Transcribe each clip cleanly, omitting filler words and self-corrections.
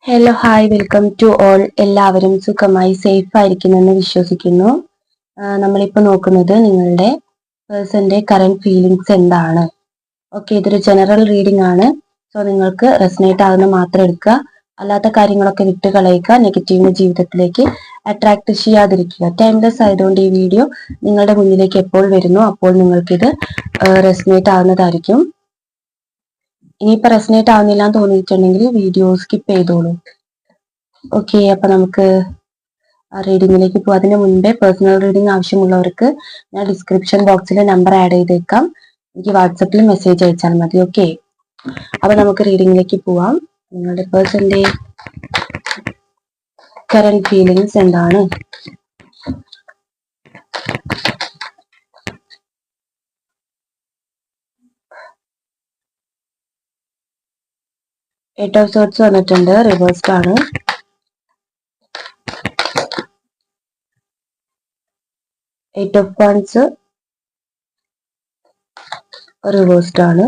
Hello hi welcome to all. എല്ലാവരും സുഖമായി safe ആയിരിക്കുമെന്ന് വിശ്വസിക്കുന്നു. നമ്മളിപ്പോൾ നോക്കുന്നത് നിങ്ങളുടെ പേഴ്സന്റെ കറന്റ് ഫീലിങ്സ് എന്താണ്. ഓക്കെ, ഇതൊരു ജനറൽ റീഡിംഗ് ആണ്. സോ നിങ്ങൾക്ക് റെസനേറ്റ് ആകുന്ന മാത്രം എടുക്കുക, അല്ലാത്ത കാര്യങ്ങളൊക്കെ വിട്ട് കളയുക. നെഗറ്റീവിനെ ജീവിതത്തിലേക്ക് അട്രാക്ട് ചെയ്യാതിരിക്കുക. ടൈംലെസ് ആയതുകൊണ്ട് ഈ വീഡിയോ നിങ്ങളുടെ മുന്നിലേക്ക് എപ്പോൾ വരുന്നു അപ്പോൾ നിങ്ങൾക്കിത് റെസനേറ്റ് ആകുന്നതായിരിക്കും. ഇനിയിപ്പോൾ റെസനേറ്റ് ആവുന്നില്ല എന്ന് തോന്നിയിട്ടുണ്ടെങ്കിൽ വീഡിയോ സ്കിപ്പ് ചെയ്തോളൂ. ഓക്കെ, അപ്പൊ നമുക്ക് റീഡിങ്ങിലേക്ക് പോകാം. അതിന് മുൻപേ പേഴ്സണൽ റീഡിംഗ് ആവശ്യമുള്ളവർക്ക് ഞാൻ ഡിസ്ക്രിപ്ഷൻ ബോക്സിൽ നമ്പർ ആഡ് ചെയ്തേക്കാം. എനിക്ക് വാട്സപ്പിൽ മെസ്സേജ് അയച്ചാൽ മതി. ഓക്കെ, അപ്പൊ നമുക്ക് റീഡിങ്ങിലേക്ക് പോവാം. നിങ്ങളുടെ പേഴ്സന്റെ കറന്റ് ഫീലിങ്സ് എന്താണ്? എയ്റ്റ് ഓഫ് സോർട്സ് വന്നിട്ടുണ്ട്, റിവേഴ്സ്ഡ് ആണ്. എയ്റ്റ് ഓഫ് വാൻഡ്സ് റിവേഴ്സ്ഡ് ആണ്.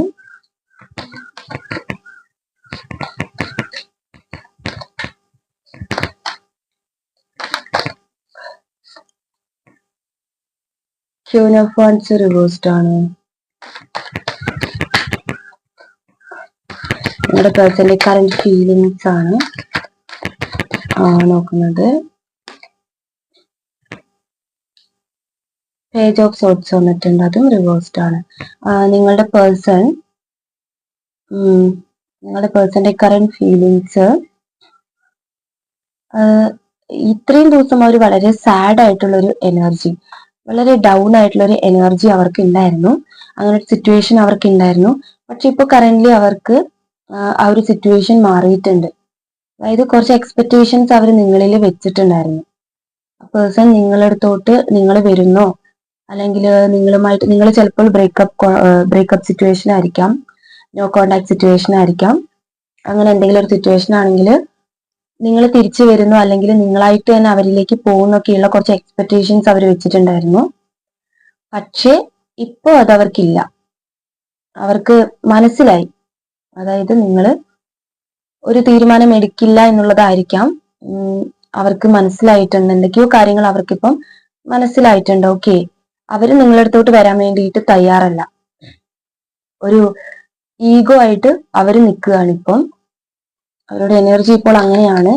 ക്യൂൻ ഓഫ് വാൻഡ്സ് റിവേഴ്സ്ഡ് ആണ്. നിങ്ങളുടെ പേഴ്സന്റെ കറന്റ് ഫീലിങ്സ് ആണ് നോക്കുന്നത്. പേജ് ഓഫ് സോർട്സ് വന്നിട്ടുണ്ട്, അതും റിവേഴ്സ്ഡ് ആണ്. നിങ്ങളുടെ പേഴ്സന്റെ കറന്റ് ഫീലിങ്സ്, ഇത്രയും ദിവസം അവർ വളരെ സാഡ് ആയിട്ടുള്ള ഒരു എനർജി, വളരെ ഡൗൺ ആയിട്ടുള്ള ഒരു എനർജി അവർക്ക് ഉണ്ടായിരുന്നു. അങ്ങനെ ഒരു സിറ്റുവേഷൻ അവർക്ക് ഉണ്ടായിരുന്നു. പക്ഷെ ഇപ്പൊ കറന്റ്ലി അവർക്ക് ആ ഒരു സിറ്റുവേഷൻ മാറിയിട്ടുണ്ട്. അതായത് കുറച്ച് എക്സ്പെക്ടേഷൻസ് അവർ നിങ്ങളിൽ വെച്ചിട്ടുണ്ടായിരുന്നു. പേഴ്സൺ നിങ്ങളടുത്തോട്ട് നിങ്ങൾ വരുന്നോ, അല്ലെങ്കിൽ നിങ്ങൾ ചിലപ്പോൾ ബ്രേക്കപ്പ് സിറ്റുവേഷൻ ആയിരിക്കാം, നോ കോണ്ടാക്ട് സിറ്റുവേഷൻ ആയിരിക്കാം. അങ്ങനെ എന്തെങ്കിലും ഒരു സിറ്റുവേഷൻ ആണെങ്കിൽ നിങ്ങൾ തിരിച്ചു വരുന്നു, അല്ലെങ്കിൽ നിങ്ങളായിട്ട് തന്നെ അവരിലേക്ക് പോകുന്നൊക്കെയുള്ള കുറച്ച് എക്സ്പെക്ടേഷൻസ് അവർ വെച്ചിട്ടുണ്ടായിരുന്നു. പക്ഷേ ഇപ്പോ അത് അവർക്കില്ല. അവർക്ക് മനസ്സിലായി, അതായത് നിങ്ങൾ ഒരു തീരുമാനം എടുക്കില്ല എന്നുള്ളതായിരിക്കാം. അവർക്ക് മനസ്സിലായിട്ടുണ്ട്, എന്തൊക്കെയോ കാര്യങ്ങൾ അവർക്കിപ്പം മനസ്സിലായിട്ടുണ്ട്. ഓക്കെ, അവര് നിങ്ങളടുത്തോട്ട് വരാൻ വേണ്ടിയിട്ട് തയ്യാറല്ല. ഒരു ഈഗോ ആയിട്ട് അവര് നിൽക്കുകയാണ് ഇപ്പം. അവരുടെ എനർജി ഇപ്പോൾ അങ്ങനെയാണ്.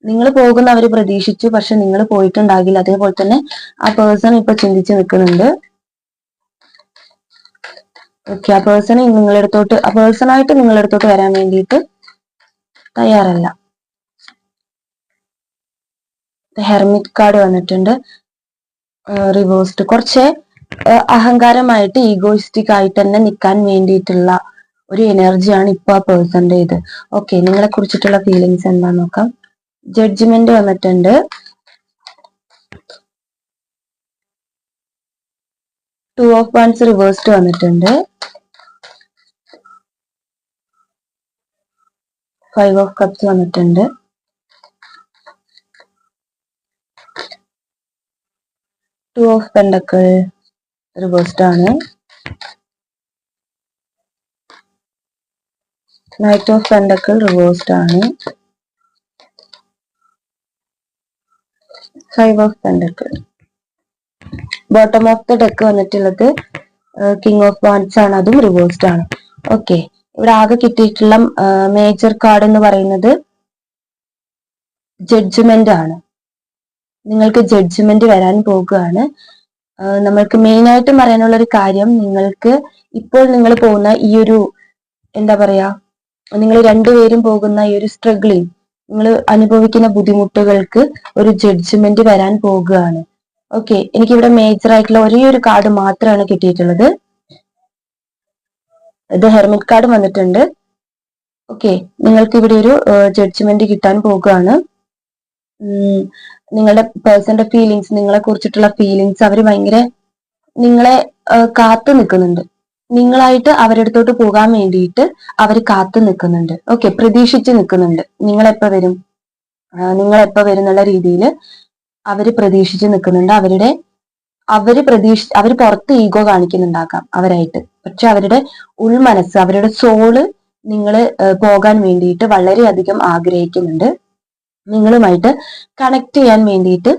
നിങ്ങൾ പോകുന്ന അവർ പ്രതീക്ഷിച്ചു, പക്ഷെ നിങ്ങൾ പോയിട്ടുണ്ടാകില്ല. അതേപോലെ തന്നെ ആ പേഴ്സൺ ഇപ്പൊ ചിന്തിച്ച് നിൽക്കുന്നുണ്ട്. ഓക്കെ, ആ പേഴ്സണായിട്ട് നിങ്ങളടുത്തോട്ട് വരാൻ വേണ്ടിയിട്ട് തയ്യാറല്ല. ഹെർമിറ്റ് കാർഡ് വന്നിട്ടുണ്ട്, റിവേഴ്സ്ഡ്. കുറച്ച് അഹങ്കാരമായിട്ട് ഈഗോയിസ്റ്റിക് ആയിട്ട് തന്നെ നിൽക്കാൻ വേണ്ടിയിട്ടുള്ള ഒരു എനർജിയാണ് ഇപ്പൊ ആ പേഴ്സന്റെ ഇത്. ഓക്കെ, നിങ്ങളെ കുറിച്ചിട്ടുള്ള ഫീലിങ്സ് എന്താന്ന് നോക്കാം. ജഡ്ജ്മെന്റ് വന്നിട്ടുണ്ട്, ടു ഓഫ് വാൻഡ്സ് റിവേഴ്സ്ഡ് വന്നിട്ടുണ്ട്, ഫൈവ് ഓഫ് കപ്സ് വന്നിട്ടുണ്ട്, ടു ഓഫ് പെൻഡക്കിൾ റിവേഴ്സ്ഡ് ആണ്, നൈറ്റ് ഓഫ് പെൻഡക്കിൾ റിവേഴ്സ്ഡ് ആണ്, five of pentacle. Bottom of the deck വന്നിട്ടുള്ളത് കിങ് ഓഫ് വാൻഡ്സ് ആണ്, അതും റിവേഴ്സ്ഡ് ആണ്. ഓക്കെ, ഇവിടെ ആകെ കിട്ടിയിട്ടുള്ള മേജർ കാർഡ് എന്ന് പറയുന്നത് ജഡ്ജ്മെന്റ് ആണ്. നിങ്ങൾക്ക് ജഡ്ജ്മെന്റ് വരാൻ പോകുകയാണ്. നമ്മൾക്ക് മെയിൻ ആയിട്ട് പറയാനുള്ള ഒരു കാര്യം, നിങ്ങൾക്ക് ഇപ്പോൾ നിങ്ങൾ പോകുന്ന ഈ ഒരു എന്താ പറയാ, നിങ്ങൾ രണ്ടുപേരും പോകുന്ന ഈ ഒരു സ്ട്രഗിളിങ്, നിങ്ങൾ അനുഭവിക്കുന്ന ബുദ്ധിമുട്ടുകൾക്ക് ഒരു ജഡ്ജ്മെന്റ് വരാൻ പോകുകയാണ്. ഓക്കെ, എനിക്കിവിടെ മേജർ ആയിട്ടുള്ള ഒരേ ഒരു കാർഡ് മാത്രമാണ് കിട്ടിയിട്ടുള്ളത്. ഇത് ഹെർമിറ്റ് കാർഡ് വന്നിട്ടുണ്ട്. ഓക്കെ, നിങ്ങൾക്ക് ഇവിടെ ഒരു ജഡ്ജ്മെന്റ് കിട്ടാൻ പോകുകയാണ്. നിങ്ങളുടെ പേഴ്സന്റെ ഫീലിങ്സ്, നിങ്ങളെ കുറിച്ചിട്ടുള്ള ഫീലിങ്സ്, അവർ ഭയങ്കര നിങ്ങളെ കാത്തു നിൽക്കുന്നുണ്ട്. നിങ്ങളായിട്ട് അവരടുത്തോട്ട് പോകാൻ വേണ്ടിയിട്ട് അവർ കാത്തു നിൽക്കുന്നുണ്ട്. ഓക്കെ, പ്രതീക്ഷിച്ച് നിൽക്കുന്നുണ്ട്. നിങ്ങളെപ്പോ വരും എന്നുള്ള രീതിയിൽ അവര് പ്രതീക്ഷിച്ച് നിൽക്കുന്നുണ്ട്. അവര് പുറത്ത് ഈഗോ കാണിക്കുന്നുണ്ടാക്കാം അവരായിട്ട്, പക്ഷെ അവരുടെ ഉൾമനസ്സ്, അവരുടെ സോള് നിങ്ങൾ പോകാൻ വേണ്ടിയിട്ട് വളരെയധികം ആഗ്രഹിക്കുന്നുണ്ട്. നിങ്ങളുമായിട്ട് കണക്ട് ചെയ്യാൻ വേണ്ടിയിട്ട്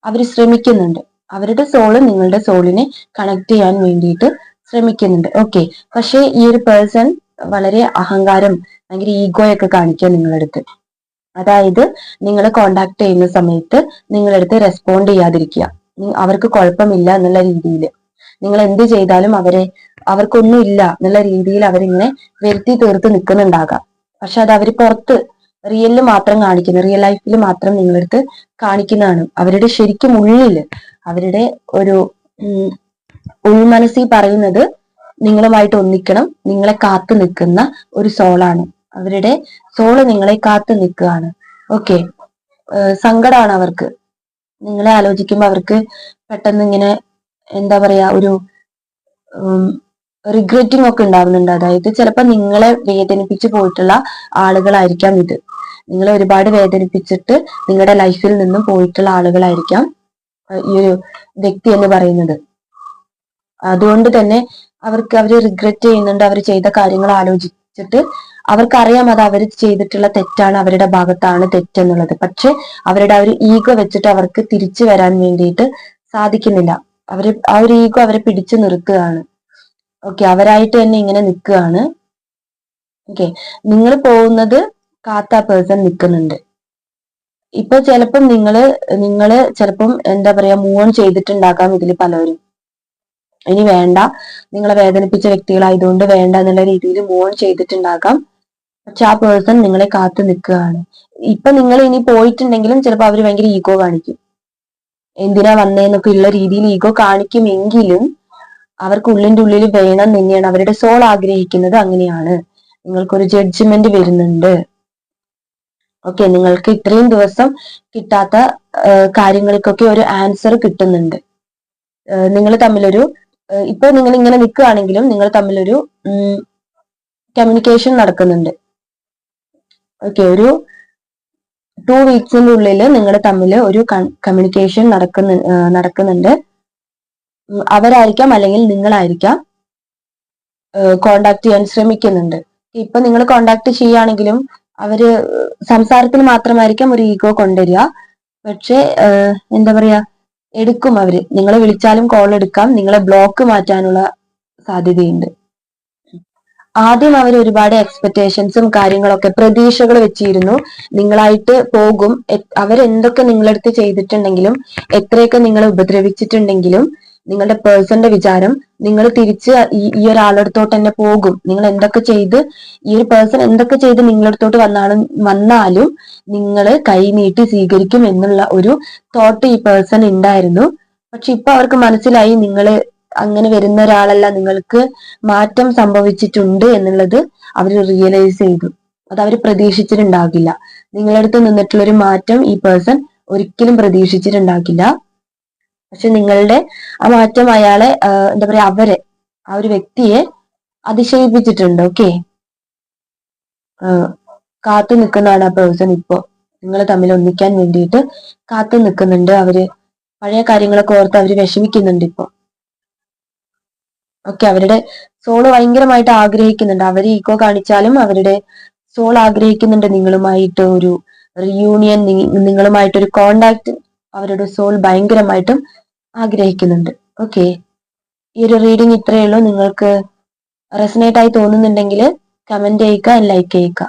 അവർ ശ്രമിക്കുന്നുണ്ട്. അവരുടെ സോള് നിങ്ങളുടെ സോളിനെ കണക്ട് ചെയ്യാൻ വേണ്ടിയിട്ട് ശ്രമിക്കുന്നുണ്ട്. ഓക്കെ, പക്ഷേ ഈ ഒരു പേഴ്സൺ വളരെ അഹങ്കാരം, ഭയങ്കര ഈഗോയൊക്കെ കാണിക്കുക നിങ്ങളടുത്ത്. അതായത് നിങ്ങൾ കോണ്ടാക്ട് ചെയ്യുന്ന സമയത്ത് നിങ്ങളടുത്ത് റെസ്പോണ്ട് ചെയ്യാതിരിക്കുക, അവർക്ക് കുഴപ്പമില്ല എന്നുള്ള രീതിയിൽ, നിങ്ങൾ എന്ത് ചെയ്താലും അവർക്കൊന്നും ഇല്ല എന്നുള്ള രീതിയിൽ അവരിങ്ങനെ വരുത്തി തീർത്ത് നിൽക്കുന്നുണ്ടാകാം. പക്ഷെ അത് അവർ പുറത്ത് റിയലിൽ മാത്രം കാണിക്കുന്ന, റിയൽ ലൈഫിൽ മാത്രം നിങ്ങളടുത്ത് കാണിക്കുന്നതാണ്. അവരുടെ ശരിക്കും ഉള്ളിൽ, അവരുടെ ഒരു ഉൾമനസ്സിൽ പറയുന്നത് നിങ്ങളുമായിട്ട് ഒന്നിക്കണം, നിങ്ങളെ കാത്തു നിൽക്കുന്ന ഒരു സോളാണ്. അവരുടെ സോള് നിങ്ങളെ കാത്തു നിൽക്കുകയാണ്. ഓക്കെ, സങ്കടമാണ് അവർക്ക്. നിങ്ങളെ ആലോചിക്കുമ്പോൾ അവർക്ക് പെട്ടെന്ന് ഇങ്ങനെ എന്താ പറയാ, ഒരു റിഗ്രറ്റിംഗ് ഒക്കെ ഉണ്ടാവുന്നുണ്ട്. അതായത് ചിലപ്പോൾ നിങ്ങളെ വേദനിപ്പിച്ചു പോയിട്ടുള്ള ആളുകളായിരിക്കാം ഇത്. നിങ്ങളെ ഒരുപാട് വേദനിപ്പിച്ചിട്ട് നിങ്ങളുടെ ലൈഫിൽ നിന്നും പോയിട്ടുള്ള ആളുകളായിരിക്കാം ഈ ഒരു വ്യക്തി എന്ന് പറയുന്നത്. അതുകൊണ്ട് തന്നെ അവര് റിഗ്രറ്റ് ചെയ്യുന്നുണ്ട്. അവർ ചെയ്ത കാര്യങ്ങൾ ആലോചിച്ചിട്ട് അവർക്കറിയാം അത് അവർ ചെയ്തിട്ടുള്ള തെറ്റാണ്, അവരുടെ ഭാഗത്താണ് തെറ്റെന്നുള്ളത്. പക്ഷെ അവരുടെ ആ ഒരു ഈഗോ വെച്ചിട്ട് അവർക്ക് തിരിച്ചു വരാൻ വേണ്ടിയിട്ട് സാധിക്കുന്നില്ല. ആ ഒരു ഈഗോ അവരെ പിടിച്ചു നിർത്തുകയാണ്. ഓക്കെ, അവരായിട്ട് തന്നെ ഇങ്ങനെ നിൽക്കുകയാണ്. ഓക്കെ, നിങ്ങൾ പോകുന്നത് കാത്ത പേഴ്സൺ നിൽക്കുന്നുണ്ട്. ഇപ്പൊ ചിലപ്പം നിങ്ങള് ചിലപ്പം എന്താ പറയാ, മൂവ് ഓൺ ചെയ്തിട്ടുണ്ടാകാം ഇതിൽ പലരും. ഇനി വേണ്ട, നിങ്ങളെ വേദനിപ്പിച്ച വ്യക്തികളായതുകൊണ്ട് വേണ്ട എന്നുള്ള രീതിയിൽ മൂവ് ഓൺ ചെയ്തിട്ടുണ്ടാകാം. പക്ഷെ ആ പേഴ്സൺ നിങ്ങളെ കാത്തു നിൽക്കുകയാണ്. ഇപ്പൊ നിങ്ങൾ ഇനി പോയിട്ടുണ്ടെങ്കിലും ചിലപ്പോൾ അവര് ഭയങ്കര ഈഗോ കാണിക്കും. എന്തിനാ വന്നേന്നൊക്കെ ഉള്ള രീതിയിൽ ഈഗോ കാണിക്കുമെങ്കിലും അവർക്ക് ഉള്ളിന്റെ ഉള്ളിൽ വേണം തന്നെയാണ്. അവരുടെ സോൾ ആഗ്രഹിക്കുന്നത് അങ്ങനെയാണ്. നിങ്ങൾക്കൊരു ജഡ്ജ്മെന്റ് വരുന്നുണ്ട്. ഓക്കെ, നിങ്ങൾക്ക് ഇത്രയും ദിവസം കിട്ടാത്ത കാര്യങ്ങൾക്കൊക്കെ ഒരു ആൻസർ കിട്ടുന്നുണ്ട്. നിങ്ങൾ തമ്മിലൊരു ഇപ്പൊ നിങ്ങൾ ഇങ്ങനെ നിൽക്കുകയാണെങ്കിലും നിങ്ങൾ തമ്മിലൊരു കമ്മ്യൂണിക്കേഷൻ നടക്കുന്നുണ്ട്. ഓക്കെ, ഒരു 2 വീക്സിന്റെ ഉള്ളിൽ നിങ്ങൾ തമ്മിൽ ഒരു കമ്മ്യൂണിക്കേഷൻ നടക്കുന്നുണ്ട്. അവരായിരിക്കാം അല്ലെങ്കിൽ നിങ്ങളായിരിക്കാം കോണ്ടാക്ട് ചെയ്യാൻ ശ്രമിക്കുന്നുണ്ട്. ഇപ്പൊ നിങ്ങൾ കോണ്ടാക്ട് ചെയ്യുകയാണെങ്കിലും അവര് സംസാരത്തിന് മാത്രമായിരിക്കാം ഒരു ഈഗോ കൊണ്ടുവരിക. പക്ഷെ എന്താ പറയാ, എടുക്കും അവര്. നിങ്ങളെ വിളിച്ചാലും കോൾ എടുക്കാം, നിങ്ങളെ ബ്ലോക്ക് മാറ്റാനുള്ള സാധ്യതയുണ്ട്. ആദ്യം അവർ ഒരുപാട് എക്സ്പെക്ടേഷൻസും കാര്യങ്ങളൊക്കെ പ്രതീക്ഷകൾ വെച്ചിരുന്നു. നിങ്ങളായിട്ട് പോകും, അവരെന്തൊക്കെ നിങ്ങളടുത്ത് ചെയ്തിട്ടുണ്ടെങ്കിലും എത്രയൊക്കെ നിങ്ങളെ ഉപദ്രവിച്ചിട്ടുണ്ടെങ്കിലും നിങ്ങളുടെ പേഴ്സന്റെ വിചാരം നിങ്ങൾ തിരിച്ച് ഈ ഒരാളടുത്തോട്ട് തന്നെ പോകും. നിങ്ങൾ എന്തൊക്കെ ചെയ്ത്, ഈ ഒരു പേഴ്സൺ എന്തൊക്കെ ചെയ്ത് നിങ്ങളടുത്തോട്ട് വന്നാലും നിങ്ങൾ കൈ നീട്ടി സ്വീകരിക്കും എന്നുള്ള ഒരു തോട്ട് ഈ പേഴ്സൺ ഉണ്ടായിരുന്നു. പക്ഷെ ഇപ്പൊ അവർക്ക് മനസ്സിലായി നിങ്ങൾ അങ്ങനെ വരുന്ന ഒരാളല്ല, നിങ്ങൾക്ക് മാറ്റം സംഭവിച്ചിട്ടുണ്ട് എന്നുള്ളത് അവർ റിയലൈസ് ചെയ്തു. അത് അവർ പ്രതീക്ഷിച്ചിട്ടുണ്ടാകില്ല. നിങ്ങളടുത്ത് നിന്നിട്ടുള്ള ഒരു മാറ്റം ഈ പേഴ്സൺ ഒരിക്കലും പ്രതീക്ഷിച്ചിട്ടുണ്ടാകില്ല. പക്ഷെ നിങ്ങളുടെ ആ മാറ്റം അയാളെ എന്താ പറയാ, ആ ഒരു വ്യക്തിയെ അതിശയിപ്പിച്ചിട്ടുണ്ട്. ഓക്കെ, കാത്തു നിൽക്കുന്നതാണ് ആ പേഴ്സൺ. ഇപ്പോ നിങ്ങൾ തമ്മിൽ ഒന്നിക്കാൻ വേണ്ടിയിട്ട് കാത്തു നിൽക്കുന്നുണ്ട്. അവര് പഴയ കാര്യങ്ങളൊക്കെ ഓർത്ത് അവര് വിഷമിക്കുന്നുണ്ട് ഇപ്പൊ. ഓക്കെ, അവരുടെ സോള് ഭയങ്കരമായിട്ട് ആഗ്രഹിക്കുന്നുണ്ട്. അവർ ഈഗോ കാണിച്ചാലും അവരുടെ സോൾ ആഗ്രഹിക്കുന്നുണ്ട് നിങ്ങളുമായിട്ട് ഒരു റിയൂണിയൻ, നിങ്ങളുമായിട്ടൊരു കോണ്ടാക്ട് അവരുടെ സോൾ ഭയങ്കരമായിട്ടും ആഗ്രഹിക്കുന്നുണ്ട്. ഓക്കെ, ഈ ഒരു റീഡിങ് ഇത്രയേ ഉള്ളൂ. നിങ്ങൾക്ക് റെസനേറ്റ് ആയി തോന്നുന്നുണ്ടെങ്കിൽ കമന്റ് ചെയ്യുക, ലൈക്ക് ചെയ്യുക.